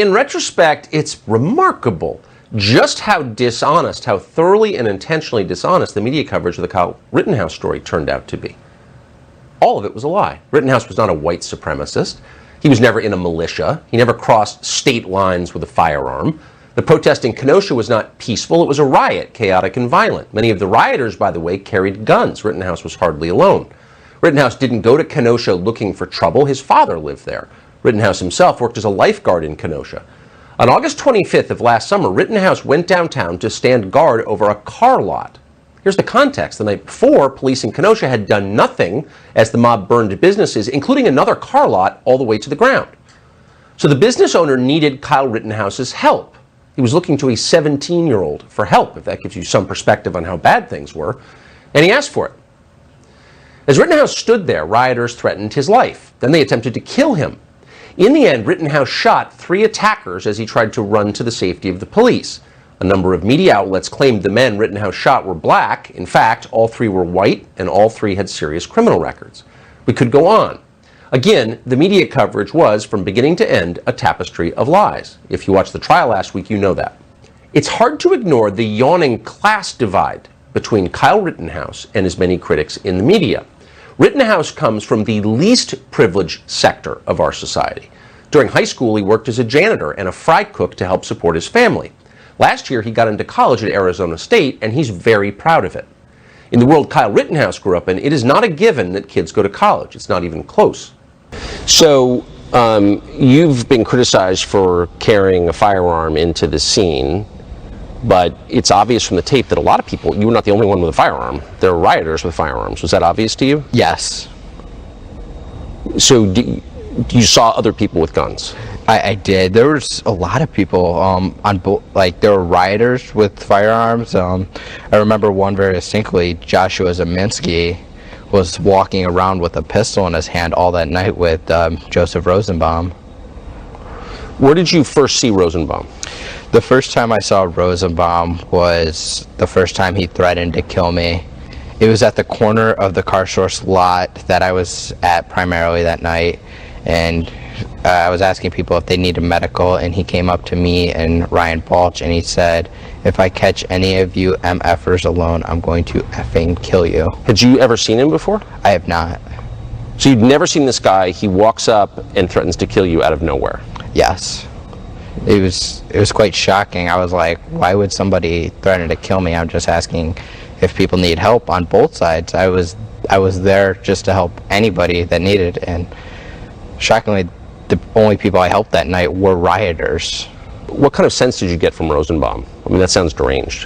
in retrospect, it's remarkable just how dishonest, how thoroughly and intentionally dishonest the media coverage of the Kyle Rittenhouse story turned out to be. All of it was a lie. Rittenhouse was not a white supremacist. He was never in a militia. He never crossed state lines with a firearm. The protest in Kenosha was not peaceful. It was a riot, chaotic and violent. Many of the rioters, by the way, carried guns. Rittenhouse was hardly alone. Rittenhouse didn't go to Kenosha looking for trouble. His father lived there. Rittenhouse himself worked as a lifeguard in Kenosha. On August 25th of last summer, Rittenhouse went downtown to stand guard over a car lot. Here's the context. The night before, police in Kenosha had done nothing as the mob burned businesses, including another car lot, all the way to the ground. So the business owner needed Kyle Rittenhouse's help. He was looking to a 17-year-old for help, if that gives you some perspective on how bad things were, and he asked for it. As Rittenhouse stood there, rioters threatened his life. Then they attempted to kill him. In the end, Rittenhouse shot 3 attackers as he tried to run to the safety of the police. A number of media outlets claimed the men Rittenhouse shot were black. In fact, all 3 were white, and all 3 had serious criminal records. We could go on. Again, the media coverage was, from beginning to end, a tapestry of lies. If you watched the trial last week, you know that. It's hard to ignore the yawning class divide between Kyle Rittenhouse and his many critics in the media. Rittenhouse comes from the least privileged sector of our society. During high school, he worked as a janitor and a fry cook to help support his family. Last year, he got into college at Arizona State, and he's very proud of it. In the world Kyle Rittenhouse grew up in, it is not a given that kids go to college. It's not even close. So, you've been criticized for carrying a firearm into the scene, but it's obvious from the tape that a lot of people, you were not the only one with a firearm. There were rioters with firearms. Was that obvious to you? Yes. So, you saw other people with guns? I did. There was a lot of people on both. Like, there were rioters with firearms. I remember one very distinctly. Joshua Zeminski was walking around with a pistol in his hand all that night with Joseph Rosenbaum. Where did you first see Rosenbaum? The first time I saw Rosenbaum was the first time he threatened to kill me. It was at the corner of the car source lot that I was at primarily that night, and I was asking people if they needed medical, and he came up to me and Ryan Balch, and he said, "If I catch any of you MFers alone, I'm going to effing kill you." Had you ever seen him before? I have not. So you'd never seen this guy. He walks up and threatens to kill you out of nowhere. Yes. It was quite shocking. I was like, why would somebody threaten to kill me? I'm just asking if people need help on both sides. I was there just to help anybody that needed, and shockingly, the only people I helped that night were rioters. What kind of sense did you get from Rosenbaum? I mean, that sounds deranged.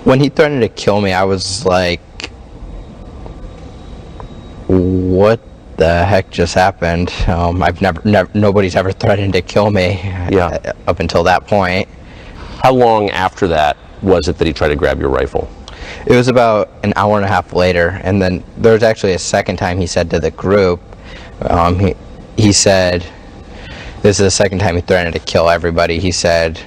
When he threatened to kill me, I was like, what the heck just happened? I've never, nobody's ever threatened to kill me up until that point. How long after that was it that he tried to grab your rifle? It was about an hour and a half later, and then there was actually a second time he said to the group, he said, this is the second time he threatened to kill everybody. He said,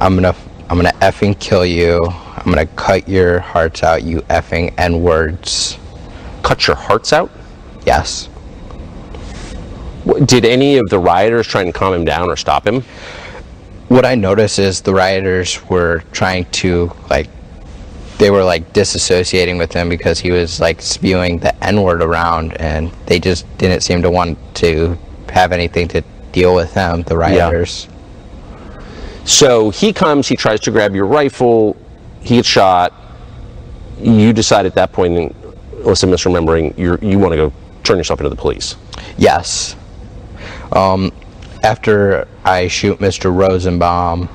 I'm gonna effing kill you. I'm gonna cut your hearts out, you effing N-words. Cut your hearts out? Yes. Did any of the rioters try and calm him down or stop him? What I noticed is the rioters were trying to, they were disassociating with him because he was spewing the N-word around, and they just didn't seem to want to have anything to deal with him, the rioters. Yeah. So he comes, he tries to grab your rifle, he gets shot. You decide at that point, unless I'm misremembering, you want to go turn yourself into the police. Yes. After I shoot Mr. Rosenbaum,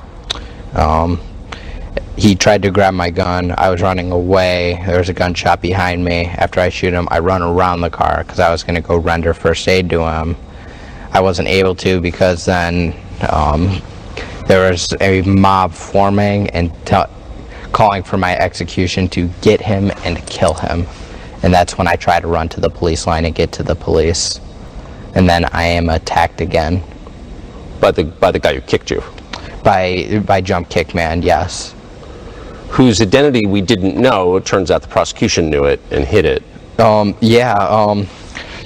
he tried to grab my gun. I was running away. There was a gunshot behind me. After I shoot him, I run around the car because I was going to go render first aid to him. I wasn't able to because then there was a mob forming and calling for my execution to get him and kill him. And that's when I try to run to the police line and get to the police. And then I am attacked again. By the guy who kicked you? By Jump Kick Man, yes. Whose identity we didn't know. It turns out the prosecution knew it and hid it.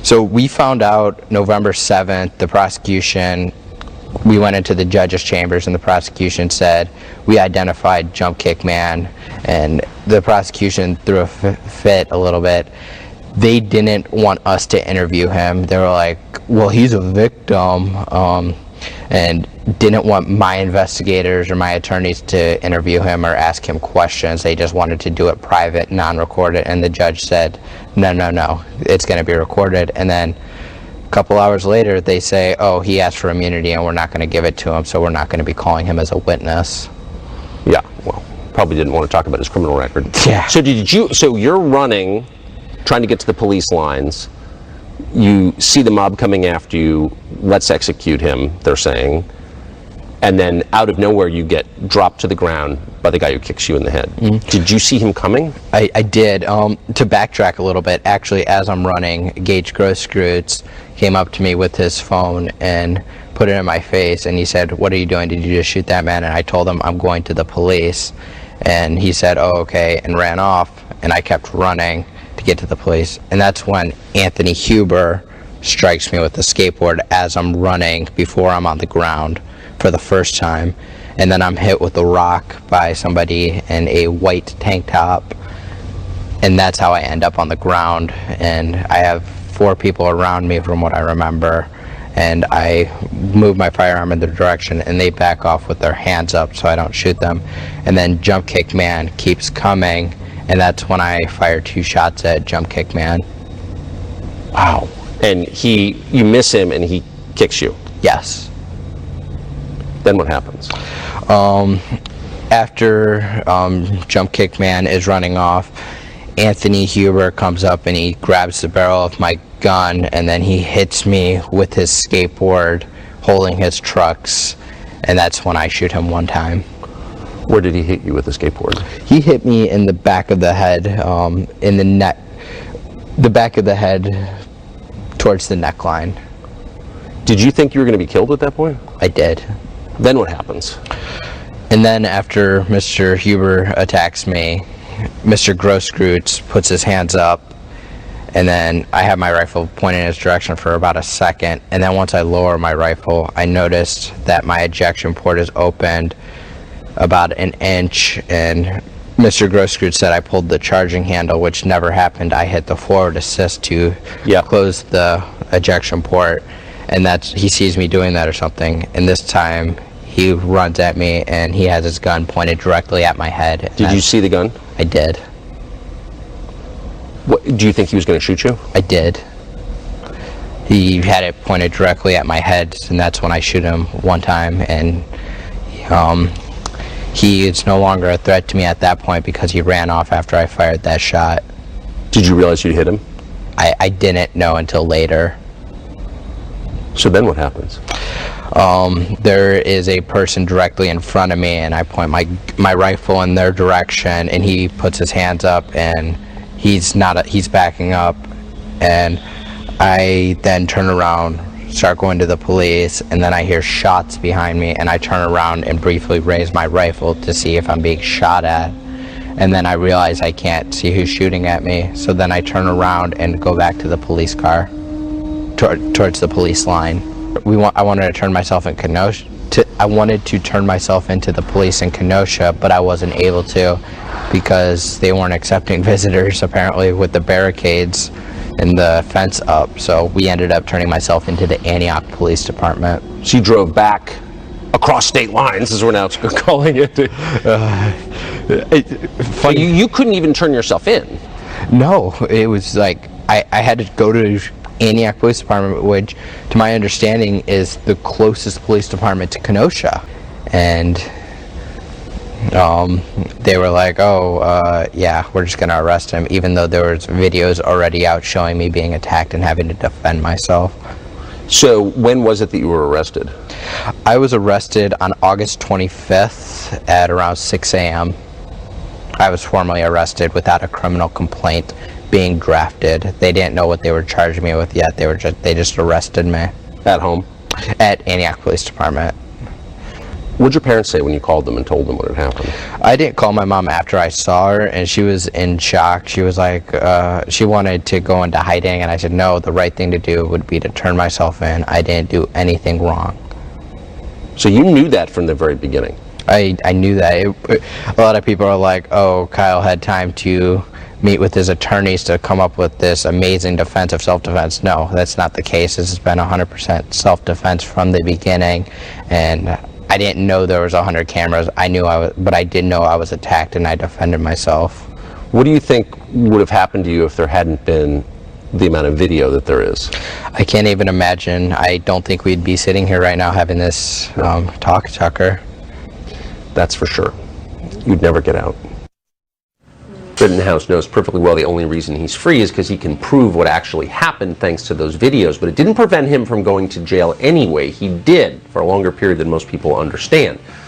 So we found out November 7th, the prosecution, we went into the judge's chambers and the prosecution said, we identified Jump Kick Man, and the prosecution threw a fit a little bit. They didn't want us to interview him. They were like, well, he's a victim, and didn't want my investigators or my attorneys to interview him or ask him questions. They just wanted to do it private, non-recorded, and the judge said, no, it's going to be recorded. And then a couple hours later, they say, oh, he asked for immunity and we're not going to give it to him, so we're not going to be calling him as a witness. Yeah, well, probably didn't want to talk about his criminal record. Yeah. So you're running, trying to get to the police lines. You see the mob coming after you. Let's execute him, they're saying. And then out of nowhere, you get dropped to the ground by the guy who kicks you in the head. Mm-hmm. Did you see him coming? I did. To backtrack a little bit, actually, as I'm running, Gage Grosskreutz came up to me with his phone and put it in my face, and he said, what are you doing? Did you just shoot that man? And I told him, I'm going to the police. And he said, oh, okay, and ran off, and I kept running to get to the police. And that's when Anthony Huber strikes me with the skateboard as I'm running before I'm on the ground for the first time. And then I'm hit with a rock by somebody in a white tank top, and that's how I end up on the ground. And I have 4 people around me from what I remember, and I move my firearm in their direction and they back off with their hands up so I don't shoot them. And then Jump Kick Man keeps coming, and that's when I fire 2 shots at Jump Kick Man. Wow. And you miss him and he kicks you? Yes. Then what happens? After Jump Kick Man is running off, Anthony Huber comes up and he grabs the barrel of my gun, and then he hits me with his skateboard holding his trucks, and that's when I shoot him 1 time. Where did he hit you with the skateboard? He hit me in the back of the head, in the neck, the back of the head towards the neckline. Did you think you were going to be killed at that point? I did. Then what happens? And then after Mr. Huber attacks me, Mr. Grosskreutz puts his hands up, and then I have my rifle pointed in his direction for about a second, and then once I lower my rifle, I noticed that my ejection port is opened about an inch, and Mr. Grosskreutz said I pulled the charging handle, which never happened. I hit the forward assist to close the ejection port, and he sees me doing that or something, and this time he runs at me and he has his gun pointed directly at my head. Did you see the gun? I did. Do you think he was going to shoot you? I did. He had it pointed directly at my head, and that's when I shoot him 1 time, and he is no longer a threat to me at that point because he ran off after I fired that shot. Did you realize you hit him? I didn't know until later. So then what happens? There is a person directly in front of me, and I point my rifle in their direction, and he puts his hands up, and he's backing up, and I then turn around, start going to the police, and then I hear shots behind me, and I turn around and briefly raise my rifle to see if I'm being shot at, and then I realize I can't see who's shooting at me, so then I turn around and go back to the police car, towards the police line. I wanted to turn myself in Kenosha. I wanted to turn myself into the police in Kenosha, but I wasn't able to because they weren't accepting visitors apparently with the barricades and the fence up. So we ended up turning myself into the Antioch Police Department. So you drove back across state lines, as we're now calling it. You couldn't even turn yourself in. No, it was like I had to go to Antioch Police Department, which to my understanding is the closest police department to Kenosha, and they were like, yeah, we're just gonna arrest him, even though there was videos already out showing me being attacked and having to defend myself. So when was it that you were arrested? I was arrested on August 25th at around 6 a.m. I was formally arrested without a criminal complaint being drafted. They didn't know what they were charging me with yet. They just arrested me. At home? At Antioch Police Department. What'd your parents say when you called them and told them what had happened? I didn't call my mom after I saw her, and she was in shock. She was like, she wanted to go into hiding, and I said, no, the right thing to do would be to turn myself in. I didn't do anything wrong. So you knew that from the very beginning? I knew that. A lot of people are like, oh, Kyle had time to meet with his attorneys to come up with this amazing defense of self-defense. No, that's not the case. This has been 100% self-defense from the beginning, and I didn't know there was 100 cameras. I knew but I did know I was attacked, and I defended myself. What do you think would have happened to you if there hadn't been the amount of video that there is? I can't even imagine. I don't think we'd be sitting here right now having this talk, Tucker. That's for sure. You'd never get out. Rittenhouse knows perfectly well the only reason he's free is because he can prove what actually happened thanks to those videos, but it didn't prevent him from going to jail anyway. He did for a longer period than most people understand.